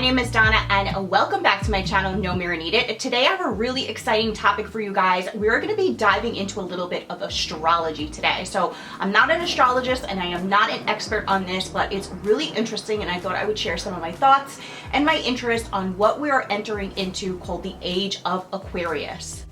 name is Donna and welcome back to my channel, No Mirror Needed. Today I have a really exciting topic for you guys. We're going to be diving into a little bit of astrology today. So I'm not an astrologist and I am not an expert on this, but it's really interesting and I thought I would share some of my thoughts and my interest on what we are entering into called the Age of Aquarius.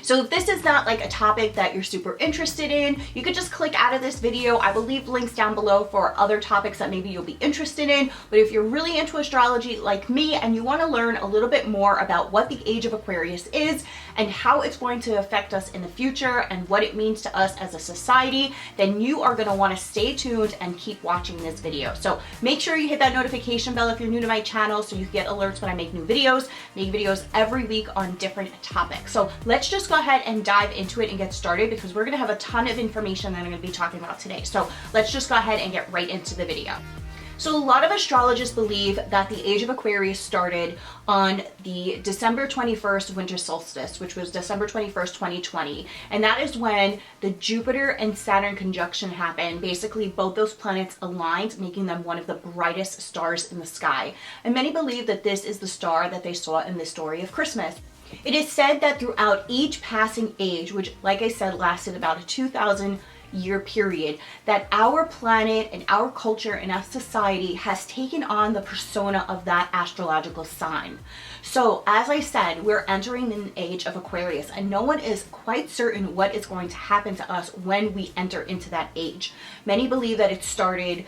So if this is not like a topic that you're super interested in, you could just click out of this video. I will leave links down below for other topics that maybe you'll be interested in. But if you're really into astrology like me and you want to learn a little bit more about what the Age of Aquarius is and how it's going to affect us in the future and what it means to us as a society, then you are going to want to stay tuned and keep watching this video. So make sure you hit that notification bell if you're new to my channel so you get alerts when I make new videos. Make videos every week on different topics. So let's just go ahead and dive into it and get started because we're going to have a ton of information that I'm going to be talking about today. So let's just go ahead and get right into the video. So a lot of astrologists believe that the Age of Aquarius started on the December 21st winter solstice, which was December 21st, 2020. And that is when the Jupiter and Saturn conjunction happened. Basically, both those planets aligned, making them one of the brightest stars in the sky. And many believe that this is the star that they saw in the story of Christmas. It is said that throughout each passing age, which like I said lasted about a 2,000-year period, that our planet and our culture and our society has taken on the persona of that astrological sign. So as I said, we're entering an age of Aquarius and no one is quite certain what is going to happen to us when we enter into that age. Many believe that it started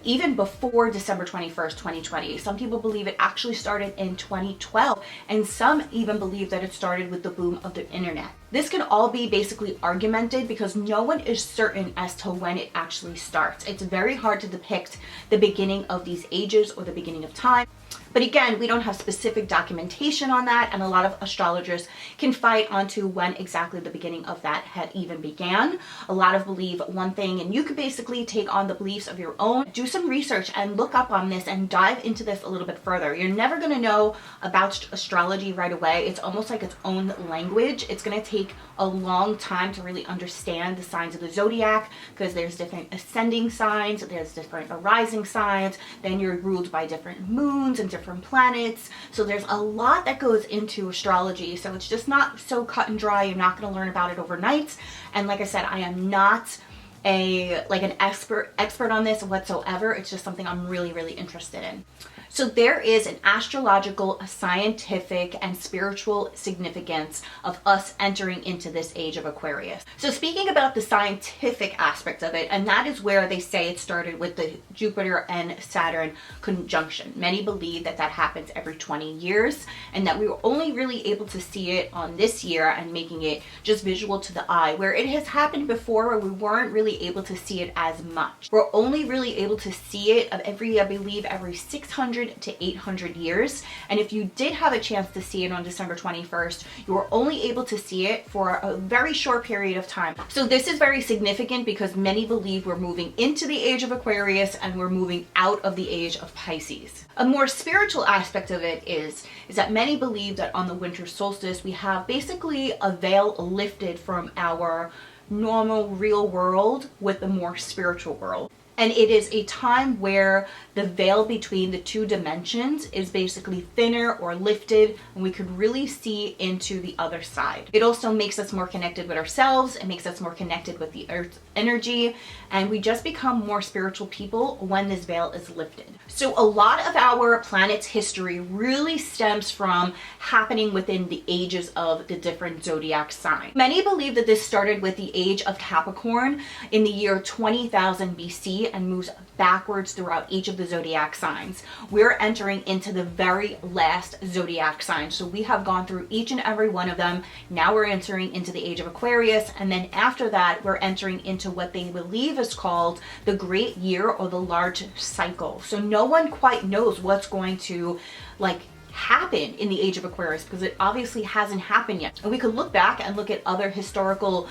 even before December 21st, 2020. Some people believe it actually started in 2012, and some even believe that it started with the boom of the internet. This can all be basically argumented because no one is certain as to when it actually starts. It's very hard to depict the beginning of these ages or the beginning of time. But again, we don't have specific documentation on that, and a lot of astrologers can fight onto when exactly the beginning of that had even began. A lot of believe one thing, and you could basically take on the beliefs of your own, do some research and look up on this and dive into this a little bit further. You're never going to know about astrology right away. It's almost like its own language. It's going to take a long time to really understand the signs of the zodiac because there's different ascending signs, there's different arising signs, then you're ruled by different moons and different planets. So there's a lot that goes into astrology. So it's just not so cut and dry. You're not going to learn about it overnight. And like I said, I am not an expert on this whatsoever. It's just something I'm really interested in. So there is an astrological, scientific, and spiritual significance of us entering into this Age of Aquarius. So speaking about the scientific aspect of it, and that is where they say it started with the Jupiter and Saturn conjunction. Many believe that that happens every 20 years and that we were only really able to see it on this year and making it just visual to the eye, where it has happened before where we weren't really able to see it as much. We're only really able to see it I believe every 600 to 800 years. And if you did have a chance to see it on December 21st, you were only able to see it for a very short period of time. So this is very significant because many believe we're moving into the Age of Aquarius and we're moving out of the Age of Pisces. A more spiritual aspect of it is that many believe that on the winter solstice, we have basically a veil lifted from our normal real world with the more spiritual world. And it is a time where the veil between the two dimensions is basically thinner or lifted, and we could really see into the other side. It also makes us more connected with ourselves. It makes us more connected with the earth's energy, and we just become more spiritual people when this veil is lifted. So a lot of our planet's history really stems from happening within the ages of the different zodiac signs. Many believe that this started with the age of Capricorn in the year 20,000 BC and moves backwards throughout each of the zodiac signs. We're entering into the very last zodiac sign. So we have gone through each and every one of them. Now we're entering into the Age of Aquarius. And then after that, we're entering into what they believe is called the Great Year or the Large Cycle. So no one quite knows what's going to happen in the Age of Aquarius, because it obviously hasn't happened yet. And we could look back and look at other historical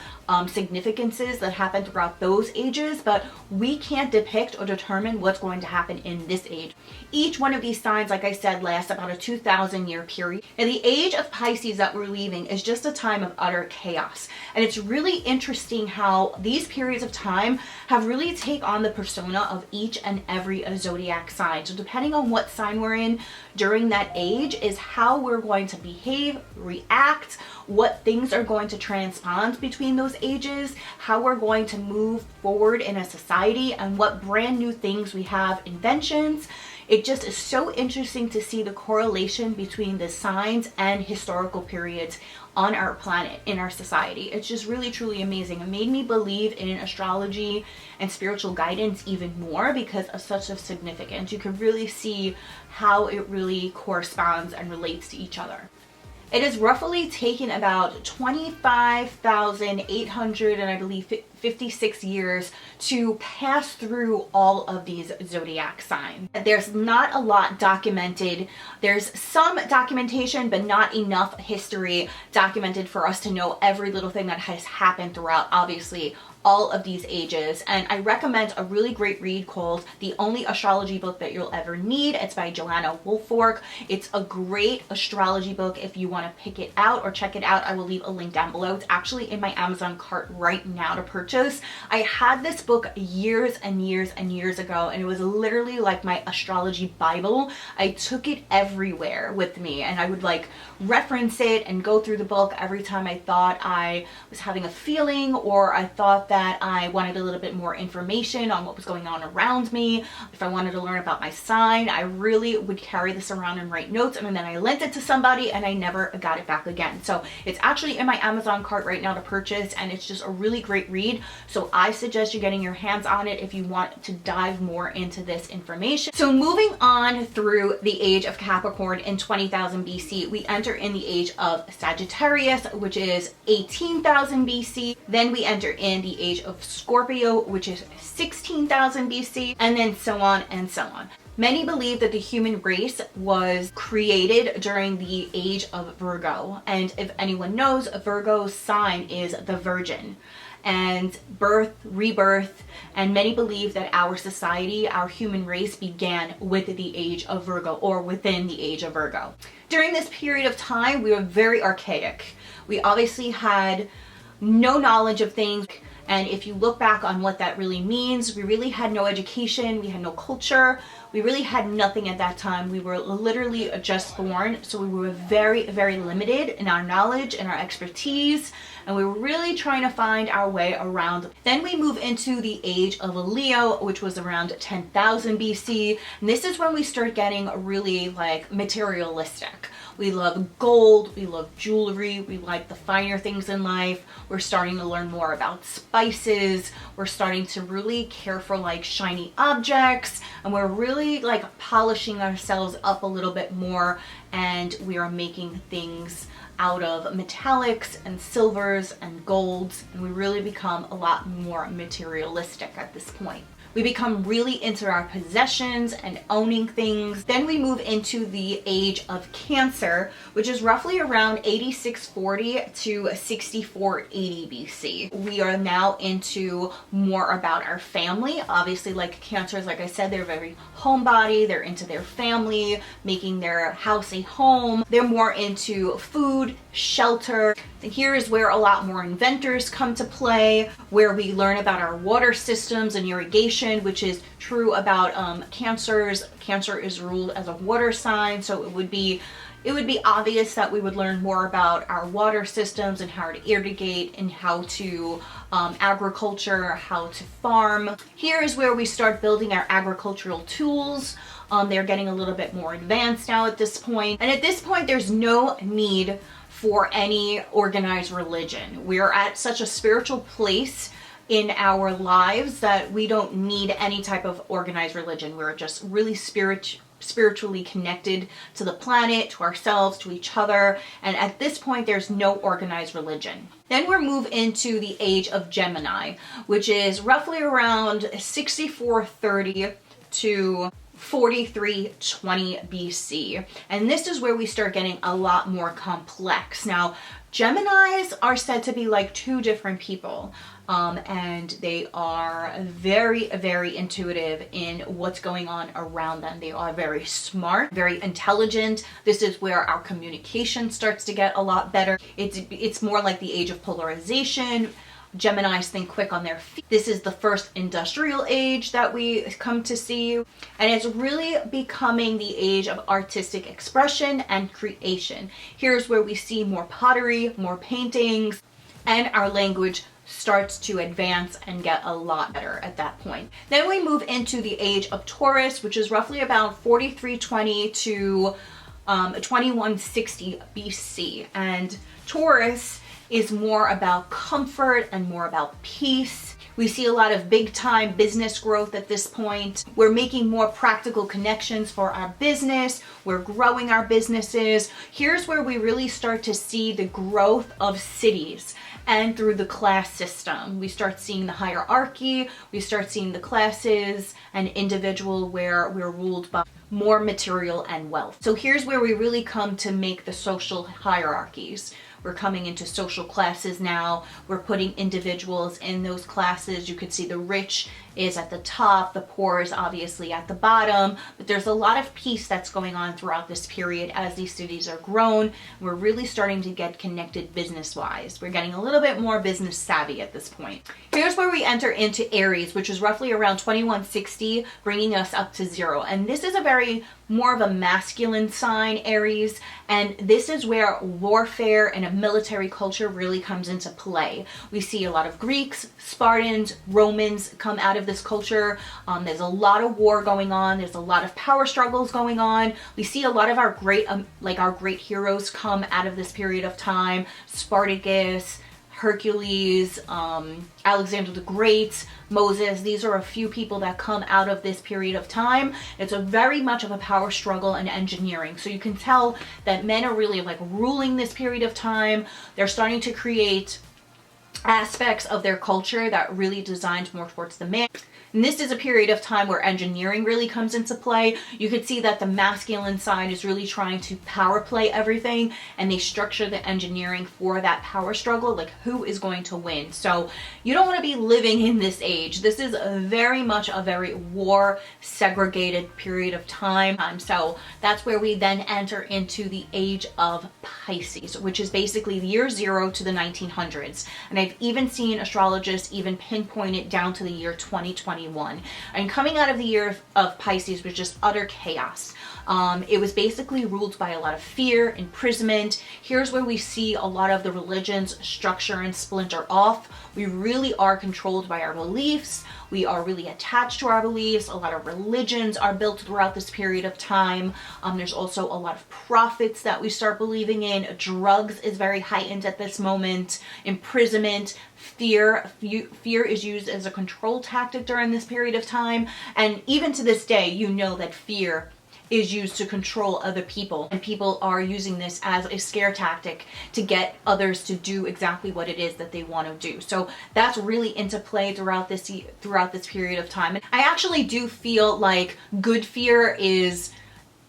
significances that happened throughout those ages, but we can't depict or determine what's going to happen in this age. Each one of these signs, like I said, lasts about a 2,000 year period. And the Age of Pisces that we're leaving is just a time of utter chaos. And it's really interesting how these periods of time have really taken on the persona of each and every zodiac sign. So depending on what sign we're in during that age is how we're going to behave, react, what things are going to transpond between those ages, how we're going to move forward in a society, and what brand new things we have, inventions. It just is so interesting to see the correlation between the signs and historical periods on our planet, in our society. It's just really, truly amazing. It made me believe in astrology and spiritual guidance even more because of such a significance. You can really see how it really corresponds and relates to each other. It has roughly taken about 25,800 and I believe 56 years to pass through all of these zodiac signs. There's not a lot documented. There's some documentation, but not enough history documented for us to know every little thing that has happened throughout, obviously, all of these ages. And I recommend a really great read called The Only Astrology Book That You'll Ever Need. It's by Joanna Woolfork. It's a great astrology book if you want to pick it out or check it out. I will leave a link down below. It's actually in my Amazon cart right now to purchase. I had this book years and years and years ago, and it was literally like my astrology Bible. I took it everywhere with me, and I would like reference it and go through the book every time I thought I was having a feeling, or I thought that I wanted a little bit more information on what was going on around me. If I wanted to learn about my sign, I really would carry this around and write notes, and then I lent it to somebody and I never got it back again. So it's actually in my Amazon cart right now to purchase, and it's just a really great read. So I suggest you getting your hands on it if you want to dive more into this information. So moving on through the Age of Capricorn in 20,000 BC, we enter in the Age of Sagittarius, which is 18,000 BC. Then we enter in the Age of Scorpio, which is 16,000 BC, and then so on and so on. Many believe that the human race was created during the Age of Virgo. And if anyone knows, Virgo's sign is the Virgin. And birth, rebirth, and many believe that our society, our human race, began with the Age of Virgo, or within the Age of Virgo. During this period of time, we were very archaic. We obviously had no knowledge of things. And if you look back on what that really means, we really had no education, we had no culture, we really had nothing at that time. We were literally just born, so we were very, very limited in our knowledge and our expertise, and we were really trying to find our way around. Then we move into the Age of Leo, which was around 10,000 BC, and this is when we start getting really like materialistic. We love gold, we love jewelry, we like the finer things in life. We're starting to learn more about spices. We're starting to really care for like shiny objects, and we're really like polishing ourselves up a little bit more, and we are making things out of metallics and silvers and golds, and we really become a lot more materialistic at this point. We become really into our possessions and owning things. Then we move into the Age of Cancer, which is roughly around 8640 to 6480 BC. We are now into more about our family. Obviously, like Cancers, like I said, they're very homebody. They're into their family, making their house a home. They're more into food, shelter. And here is where a lot more inventors come to play, where we learn about our water systems and irrigation, which is true about Cancers. Cancer is ruled as a water sign, so it would be obvious that we would learn more about our water systems and how to irrigate and how to agriculture, how to farm. Here is where we start building our agricultural tools. They're getting a little bit more advanced now at this point. And at this point, there's no need for any organized religion. We're at such a spiritual place in our lives that we don't need any type of organized religion. We're just really spiritually connected to the planet, to ourselves, to each other. And at this point, there's no organized religion. Then we move into the Age of Gemini, which is roughly around 6430 to 4320 BC. And this is where we start getting a lot more complex. Now, Geminis are said to be like two different people. And they are very, very intuitive in what's going on around them. They are very smart, very intelligent. This is where our communication starts to get a lot better. It's more like the age of polarization. Geminis think quick on their feet. This is the first industrial age that we come to see. And it's really becoming the age of artistic expression and creation. Here's where we see more pottery, more paintings, and our language starts to advance and get a lot better at that point. Then we move into the age of Taurus, which is roughly about 4320 to 2160 BC. And Taurus is more about comfort and more about peace. We see a lot of big time business growth at this point. We're making more practical connections for our business. We're growing our businesses. Here's where we really start to see the growth of cities and through the class system. We start seeing the hierarchy, we start seeing the classes and individual where we're ruled by more material and wealth. So here's where we really come to make the social hierarchies. We're coming into social classes now. We're putting individuals in those classes. You could see the rich is at the top, the poor is obviously at the bottom, but there's a lot of peace that's going on throughout this period as these cities are grown. We're really starting to get connected business-wise. We're getting a little bit more business savvy at this point. Here's where we enter into Aries, which is roughly around 2160, bringing us up to 0. And this is a very more of a masculine sign, Aries, and this is where warfare and a military culture really comes into play. We see a lot of Greeks, Spartans, Romans come out of this culture. There's a lot of war going on. There's a lot of power struggles going on. We see a lot of our great heroes come out of this period of time. Spartacus, Hercules, Alexander the Great, Moses. These are a few people that come out of this period of time. It's a very much of a power struggle and engineering. So you can tell that men are really like ruling this period of time. They're starting to create aspects of their culture that really designed more towards the man. And this is a period of time where engineering really comes into play. You could see that the masculine side is really trying to power play everything, and they structure the engineering for that power struggle, like who is going to win. So you don't want to be living in this age. This is very much a very war segregated period of time. So that's where we then enter into the age of Pisces, which is basically the year 0 to the 1900s. And I've even seen astrologists even pinpoint it down to the year 2021. And coming out of the year of Pisces was just utter chaos. It was basically ruled by a lot of fear, imprisonment. Here's where we see a lot of the religions structure and splinter off. We really are controlled by our beliefs. We are really attached to our beliefs. A lot of religions are built throughout this period of time. There's also a lot of prophets that we start believing in. Drugs is very heightened at this moment. Imprisonment, fear is used as a control tactic during this period of time. And even to this day, you know that fear is used to control other people, and people are using this as a scare tactic to get others to do exactly what it is that they want to do. So that's really into play throughout this period of time. And I actually do feel like good fear is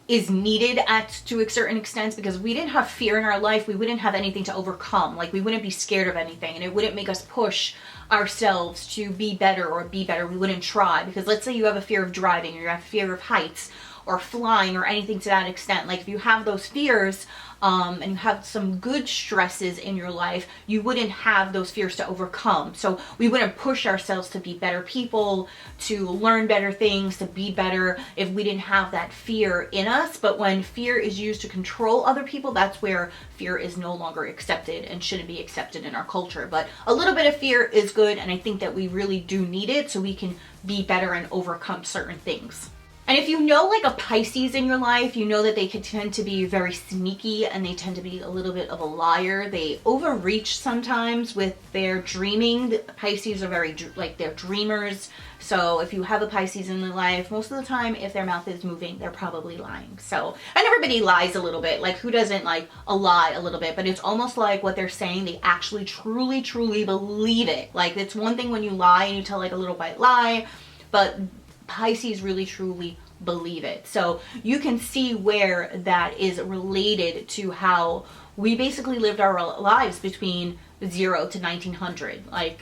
needed to a certain extent, because if we didn't have fear in our life, we wouldn't have anything to overcome. Like, we wouldn't be scared of anything, and it wouldn't make us push ourselves to be better. We wouldn't try, because let's say you have a fear of driving, or you have a fear of heights or flying or anything to that extent. Like, if you have those fears and you have some good stresses in your life, you wouldn't have those fears to overcome. So we wouldn't push ourselves to be better people, to learn better things, to be better, if we didn't have that fear in us. But when fear is used to control other people, that's where fear is no longer accepted and shouldn't be accepted in our culture. But a little bit of fear is good, and I think that we really do need it so we can be better and overcome certain things. And if you know like a Pisces in your life, you know that they can tend to be very sneaky, and they tend to be a little bit of a liar. They overreach sometimes with their dreaming. The Pisces are very, they're dreamers. So if you have a Pisces in their life, most of the time, if their mouth is moving, they're probably lying. So, and everybody lies a little bit. Like, who doesn't like a lie a little bit? But it's almost like what they're saying, they actually truly, truly believe it. Like, it's one thing when you lie and you tell like a little white lie, but Pisces really truly believe it. So you can see where that is related to how we basically lived our lives between 0 to 1900. Like,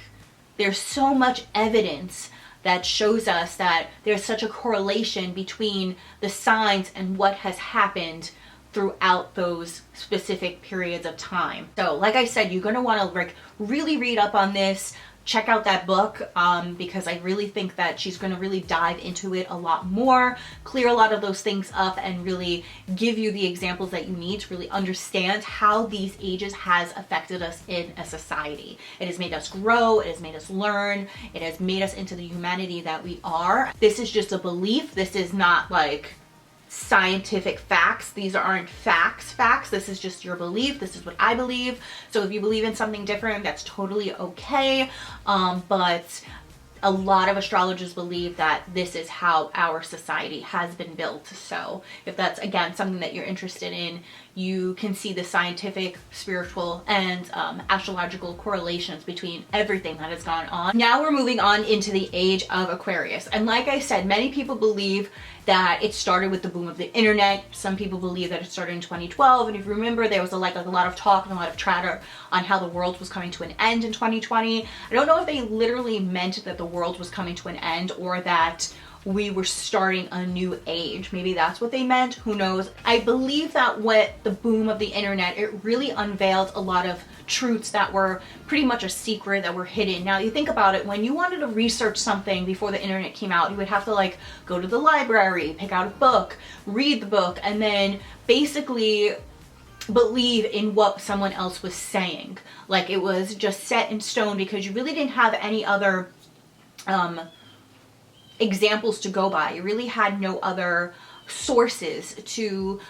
there's so much evidence that shows us that there's such a correlation between the signs and what has happened throughout those specific periods of time. So like I said, you're going to want to like really read up on this. Check out that book because I really think that she's going to really dive into it a lot more, clear a lot of those things up, and really give you the examples that you need to really understand how these ages has affected us in a society. It has made us grow, it has made us learn, it has made us into the humanity that we are. This is just a belief. This is not like scientific facts. These aren't facts. This is just your belief. This is what I believe. So if you believe in something different, that's totally okay. But a lot of astrologers believe that this is how our society has been built. So if that's, again, something that you're interested in, you can see the scientific, spiritual, and astrological correlations between everything that has gone on. Now we're moving on into the age of Aquarius. And like I said, many people believe that it started with the boom of the internet. Some people believe that it started in 2012. And if you remember, there was a lot of talk and a lot of chatter on how the world was coming to an end in 2020. I don't know if they literally meant that the world was coming to an end or that we were starting a new age. Maybe that's what they meant, who knows. I believe that with the boom of the internet, it really unveiled a lot of truths that were pretty much a secret, that were hidden. Now you think about it, when you wanted to research something before the internet came out, you would have to like go to the library, pick out a book, read the book, and then basically believe in what someone else was saying. Like, it was just set in stone because you really didn't have any other examples to go by. You really had no other sources to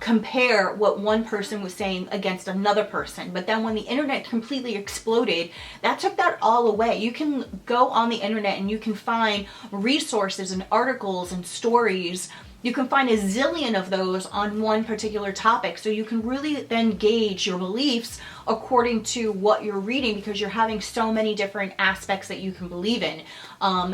compare what one person was saying against another person. But then when the internet completely exploded, that took that all away. You can go on the internet and you can find resources and articles and stories. You can find a zillion of those on one particular topic. So you can really then gauge your beliefs according to what you're reading, because you're having so many different aspects that you can believe in.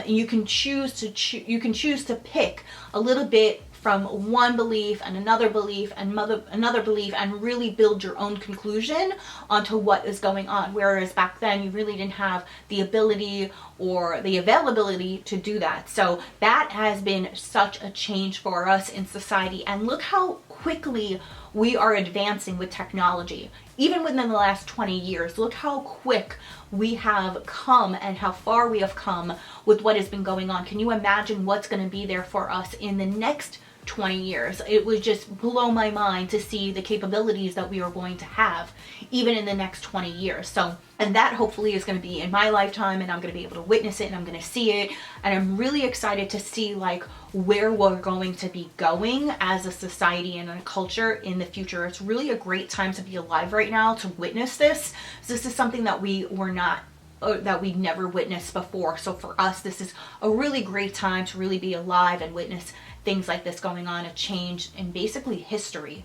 You can choose to pick a little bit from one belief and another belief and another belief, and really build your own conclusion onto what is going on. Whereas back then you really didn't have the ability or the availability to do that. So that has been such a change for us in society. And look how quickly we are advancing with technology. Even within the last 20 years, look how quick we have come and how far we have come with what has been going on. Can you imagine what's going to be there for us in the next 20 years? It would just blow my mind to see the capabilities that we are going to have even in the next 20 years. So, and that hopefully is going to be in my lifetime, and I'm going to be able to witness it, and I'm going to see it. And I'm really excited to see like where we're going to be going as a society and a culture in the future. It's really a great time to be alive right now to witness this. So this is something that we never witnessed before. So for us, this is a really great time to really be alive and witness things like this going on, a change in basically history.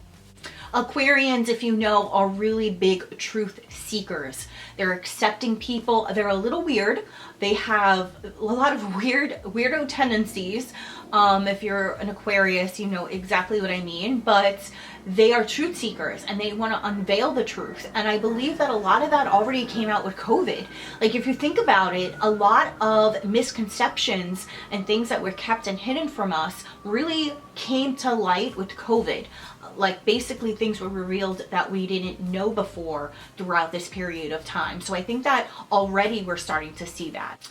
Aquarians, if you know, are really big truth seekers. They're accepting people. They're a little weird. They have a lot of weirdo tendencies. If you're an Aquarius, you know exactly what I mean. But they are truth seekers and they want to unveil the truth. And I believe that a lot of that already came out with COVID. Like, if you think about it, a lot of misconceptions and things that were kept and hidden from us really came to light with COVID. Like, basically things were revealed that we didn't know before throughout this period of time. So I think that already we're starting to see that.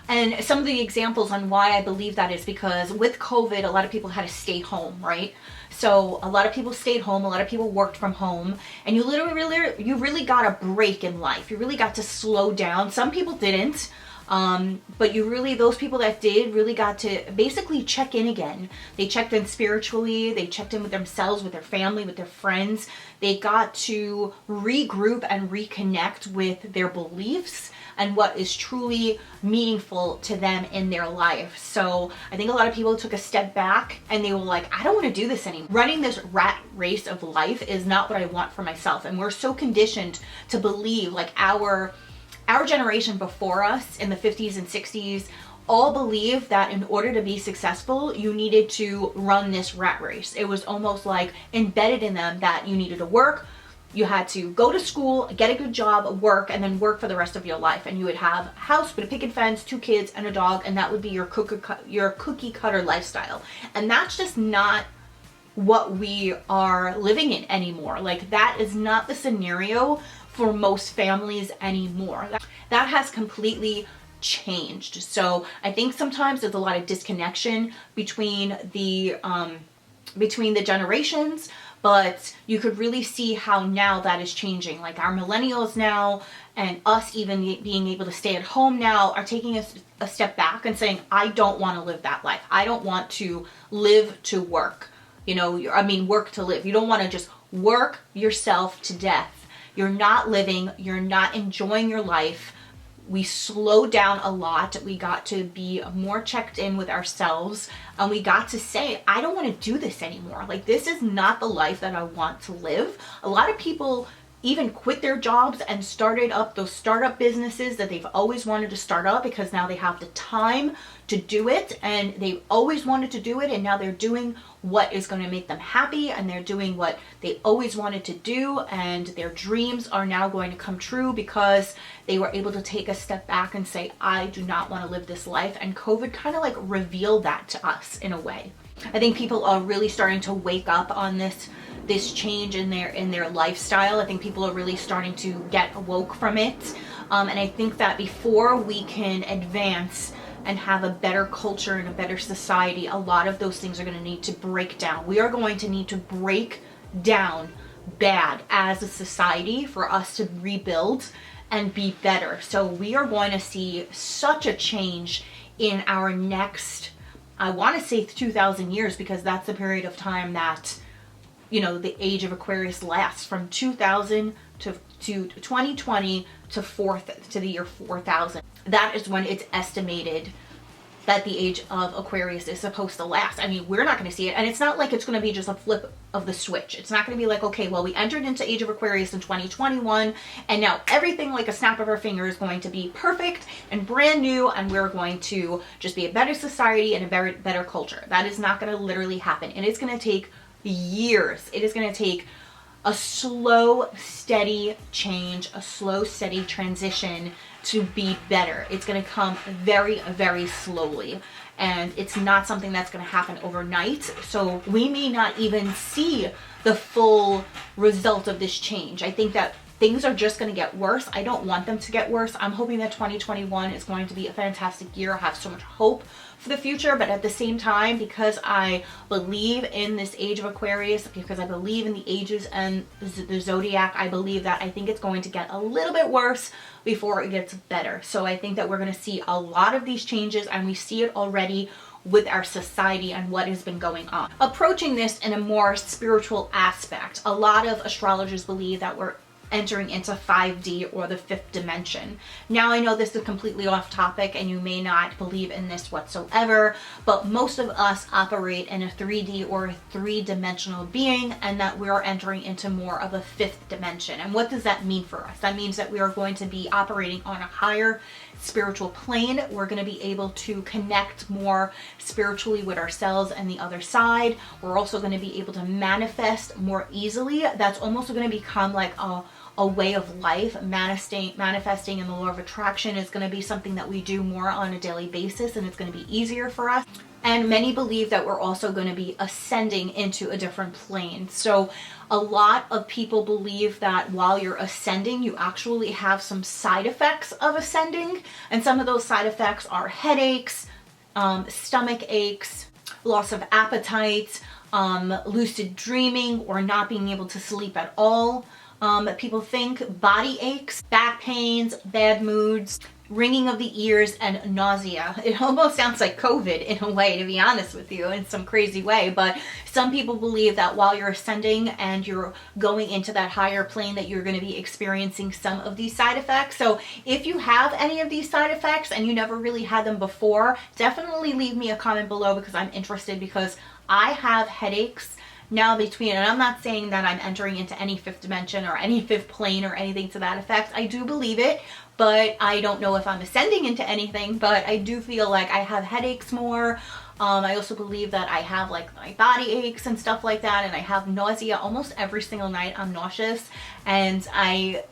And some of the examples on why I believe that is because with COVID, a lot of people had to stay home, right? So a lot of people stayed home, a lot of people worked from home, and you really got a break in life. You really got to slow down. Some people didn't. But those people that did really got to basically check in again. They checked in spiritually, they checked in with themselves, with their family, with their friends. They got to regroup and reconnect with their beliefs and what is truly meaningful to them in their life. So I think a lot of people took a step back and they were like, I don't want to do this anymore. Running this rat race of life is not what I want for myself. And we're so conditioned to believe, like our generation before us in the 50s and 60s all believed that in order to be successful, you needed to run this rat race. It was almost like embedded in them that you needed to work, you had to go to school, get a good job, work, and then work for the rest of your life. And you would have a house with a picket fence, 2 kids, and a dog, and that would be your cookie cutter lifestyle. And that's just not what we are living in anymore. Like, that is not the scenario for most families anymore. That has completely changed. So I think sometimes there's a lot of disconnection between the generations, but you could really see how now that is changing. Like, our millennials now, and us even being able to stay at home now, are taking a step back and saying, I don't want to live that life. I don't want to live to work. Work to live. You don't want to just work yourself to death. You're not living. You're not enjoying your life. We slowed down a lot. We got to be more checked in with ourselves, and we got to say, I don't want to do this anymore. Like, this is not the life that I want to live. A lot of people even quit their jobs and started up those startup businesses that they've always wanted to start up, because now they have the time to do it, and they've always wanted to do it, and now they're doing what is going to make them happy, and they're doing what they always wanted to do, and their dreams are now going to come true because they were able to take a step back and say, I do not want to live this life. And COVID kind of like revealed that to us in a way. I think people are really starting to wake up on this change in their lifestyle. I think people are really starting to get awoke from it. And I think that before we can advance and have a better culture and a better society, a lot of those things are going to need to break down. We are going to need to break down bad as a society for us to rebuild and be better. So we are going to see such a change in our next, I want to say 2,000 years, because that's the period of time that, the Age of Aquarius lasts, from 2000 to 2020 to the year 4000. That is when it's estimated that the Age of Aquarius is supposed to last. I mean, we're not going to see it, and it's not like it's going to be just a flip of the switch. It's not going to be like, okay, well, we entered into Age of Aquarius in 2021, and now everything, like a snap of our finger, is going to be perfect and brand new, and we're going to just be a better society and a better culture. That is not going to literally happen, and it's going to take years. It is going to take a slow, steady change, a slow, steady transition to be better. It's going to come very, very slowly, and it's not something that's going to happen overnight. So we may not even see the full result of this change. I think that things are just going to get worse. I don't want them to get worse. I'm hoping that 2021 is going to be a fantastic year. I have so much hope for the future, but at the same time, because I believe in this Age of Aquarius, because I believe in the ages and the zodiac, I believe that I think it's going to get a little bit worse before it gets better. So I think that we're going to see a lot of these changes, and we see it already with our society and what has been going on. Approaching this in a more spiritual aspect, a lot of astrologers believe that we're entering into 5D, or the fifth dimension. Now, I know this is completely off topic and you may not believe in this whatsoever, but most of us operate in a 3D or a 3-dimensional being, and that we are entering into more of a fifth dimension. And what does that mean for us? That means that we are going to be operating on a higher spiritual plane. We're going to be able to connect more spiritually with ourselves and the other side. We're also going to be able to manifest more easily. That's almost going to become like a way of life. Manifesting in the law of attraction is going to be something that we do more on a daily basis, and it's going to be easier for us. And many believe that we're also going to be ascending into a different plane. So a lot of people believe that while you're ascending, you actually have some side effects of ascending. And some of those side effects are headaches, stomach aches, loss of appetite, lucid dreaming, or not being able to sleep at all. People think body aches, back pains, bad moods, ringing of the ears, and nausea. It almost sounds like COVID in a way, to be honest with you, in some crazy way. But some people believe that while you're ascending and you're going into that higher plane, that you're going to be experiencing some of these side effects. So if you have any of these side effects and you never really had them before, definitely leave me a comment below, because I'm interested, because I have headaches now between, and I'm not saying that I'm entering into any fifth dimension or any fifth plane or anything to that effect. I do believe it, but I don't know if I'm ascending into anything, but I do feel like I have headaches more. I also believe that I have like my body aches and stuff like that, and I have nausea almost every single night. I'm nauseous, and I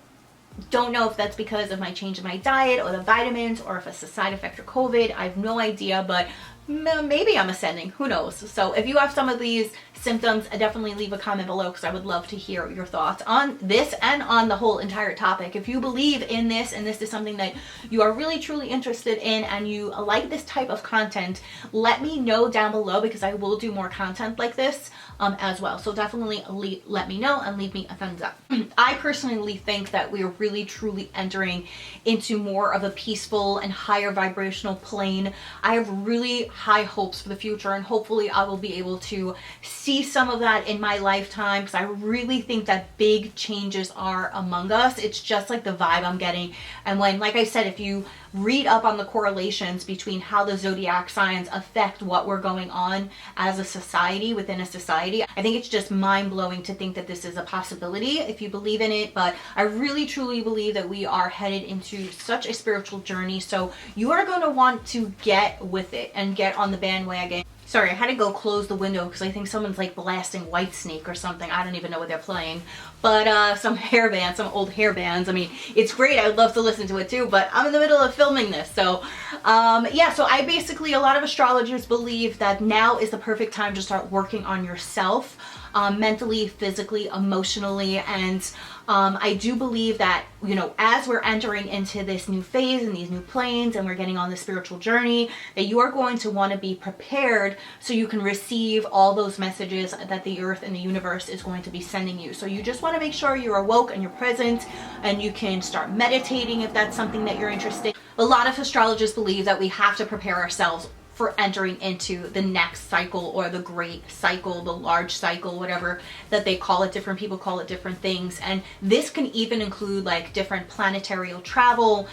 don't know if that's because of my change in my diet or the vitamins, or if it's a side effect of COVID. I have no idea, but maybe I'm ascending, who knows. So if you have some of these symptoms, definitely leave a comment below, because I would love to hear your thoughts on this and on the whole entire topic. If you believe in this and this is something that you are really truly interested in and you like this type of content, let me know down below, because I will do more content like this as well. So definitely let me know and leave me a thumbs up. I personally think that we are really truly entering into more of a peaceful and higher vibrational plane. I have really high hopes for the future, and hopefully I will be able to see some of that in my lifetime, because I really think that big changes are among us. It's just like the vibe I'm getting. And when, like I said, if you read up on the correlations between how the zodiac signs affect what we're going on as a society, within a society, I think it's just mind-blowing to think that this is a possibility if you believe in it. But I really truly believe that we are headed into such a spiritual journey, so you are going to want to get with it and get on the bandwagon. Sorry, I had to go close the window because I think someone's like blasting Whitesnake or something. I don't even know what they're playing. But some hair bands, some old hair bands. I mean, it's great. I would love to listen to it too, but I'm in the middle of filming this. So yeah, so I basically, a lot of astrologers believe that now is the perfect time to start working on yourself. Mentally, physically, emotionally, and I do believe that, you know, as we're entering into this new phase and these new planes and we're getting on the spiritual journey, that you are going to want to be prepared so you can receive all those messages that the earth and the universe is going to be sending you. So you just want to make sure you're awoke and you're present, and you can start meditating if that's something that you're interested in. A lot of astrologers believe that we have to prepare ourselves for entering into the next cycle, or the great cycle, the large cycle, whatever that they call it. Different people call it different things. And this can even include like different planetary travel,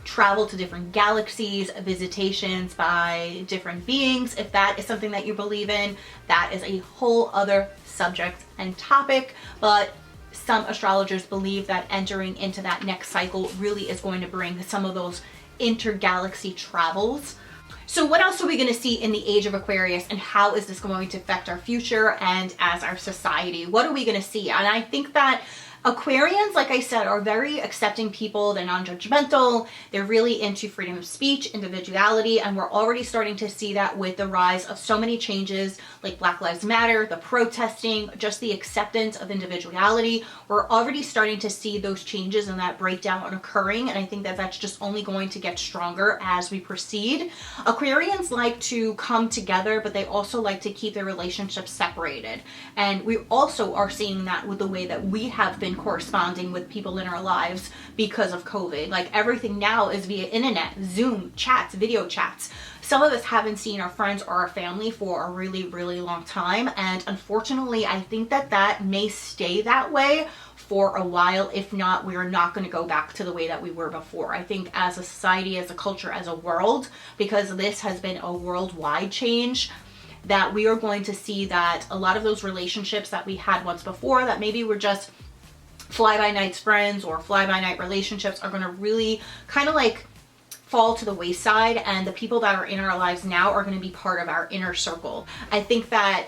travel to different galaxies, visitations by different beings. If that is something that you believe in, that is a whole other subject and topic. But some astrologers believe that entering into that next cycle really is going to bring some of those intergalaxy travels. So what else are we going to see in the Age of Aquarius, and how is this going to affect our future and as our society? What are we going to see? And I think that Aquarians, like I said, are very accepting people. They're non-judgmental. They're really into freedom of speech, individuality, and we're already starting to see that with the rise of so many changes like Black Lives Matter, the protesting, just the acceptance of individuality. We're already starting to see those changes and that breakdown occurring, and I think that that's just only going to get stronger as we proceed. Aquarians like to come together, but they also like to keep their relationships separated, and we also are seeing that with the way that we have been corresponding with people in our lives because of COVID. Like everything now is via internet, Zoom, chats, video chats. Some of us haven't seen our friends or our family for a really, really long time. And unfortunately, I think that that may stay that way for a while. If not, we are not going to go back to the way that we were before. I think as a society, as a culture, as a world, because this has been a worldwide change, that we are going to see that a lot of those relationships that we had once before, that maybe were just fly-by-night friends or fly-by-night relationships, are going to really kind of like fall to the wayside, and the people that are in our lives now are going to be part of our inner circle. I think that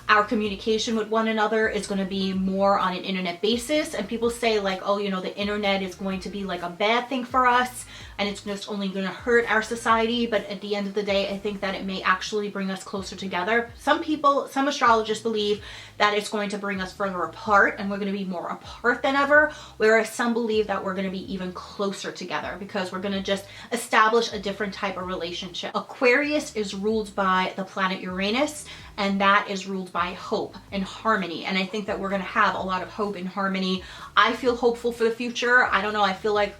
our communication with one another is going to be more on an internet basis, and people say like, oh, you know, the internet is going to be like a bad thing for us and it's just only going to hurt our society. But at the end of the day, I think that it may actually bring us closer together. Some people, some astrologists believe that it's going to bring us further apart and we're going to be more apart than ever, whereas some believe that we're going to be even closer together because we're going to just establish a different type of relationship. Aquarius is ruled by the planet Uranus, and that is ruled by hope and harmony. And I think that we're going to have a lot of hope and harmony. I feel hopeful for the future. I don't know, I feel like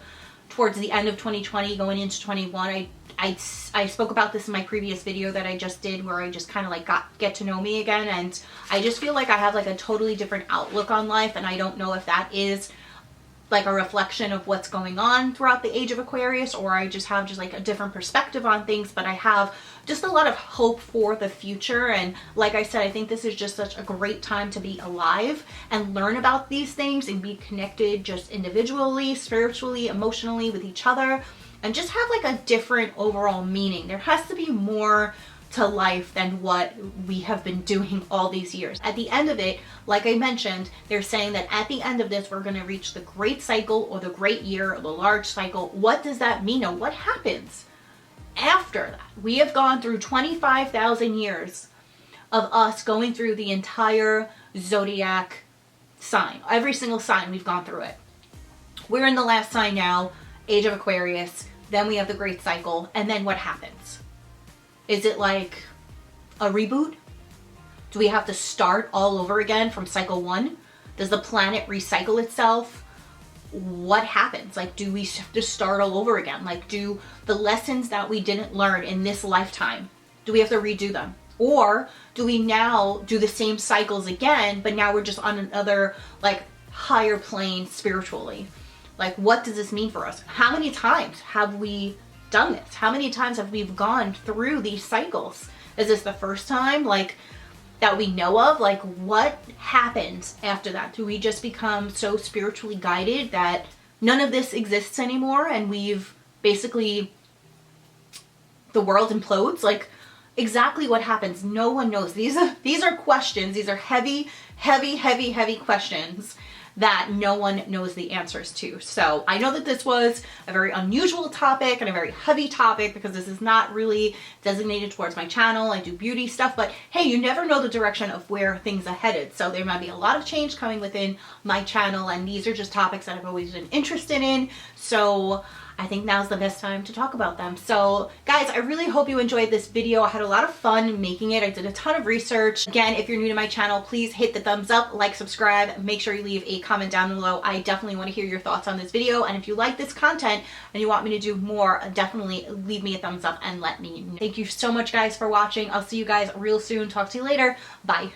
towards the end of 2020, going into 21, I spoke about this in my previous video that I just did, where I just kind of like get to know me again, and I just feel like I have like a totally different outlook on life, and I don't know if that is like a reflection of what's going on throughout the Age of Aquarius, or I just have just like a different perspective on things, but I have just a lot of hope for the future. And like I said, I think this is just such a great time to be alive and learn about these things and be connected just individually, spiritually, emotionally with each other, and just have like a different overall meaning. There has to be more to life than what we have been doing all these years. At the end of it, like I mentioned, they're saying that at the end of this, we're going to reach the great cycle or the great year or the large cycle. What does that mean? And what happens after that? We have gone through 25,000 years of us going through the entire zodiac sign. Every single sign, we've gone through it. We're in the last sign now, Age of Aquarius. Then we have the great cycle. And then what happens? Is it like a reboot? Do we have to start all over again from cycle 1? Does the planet recycle itself? What happens? Like, do we have to start all over again? Like, do the lessons that we didn't learn in this lifetime, do we have to redo them? Or do we now do the same cycles again, but now we're just on another like higher plane spiritually? Like, what does this mean for us? How many times have we done this? How many times have we gone through these cycles? Is this the first time like that we know of? Like, what happens after that? Do we just become so spiritually guided that none of this exists anymore and we've basically, the world implodes? Like, exactly what happens, no one knows. These are questions. These are heavy questions that no one knows the answers to. So I know that this was a very unusual topic and a very heavy topic because this is not really designated towards my channel. I do beauty stuff, but hey, you never know the direction of where things are headed. So there might be a lot of change coming within my channel, and these are just topics that I've always been interested in. So I think now's the best time to talk about them. So guys, I really hope you enjoyed this video. I had a lot of fun making it. I did a ton of research. Again, if you're new to my channel, please hit the thumbs up, like, subscribe, make sure you leave a comment down below. I definitely want to hear your thoughts on this video. And if you like this content and you want me to do more, definitely leave me a thumbs up and let me know. Thank you so much guys for watching. I'll see you guys real soon. Talk to you later. Bye.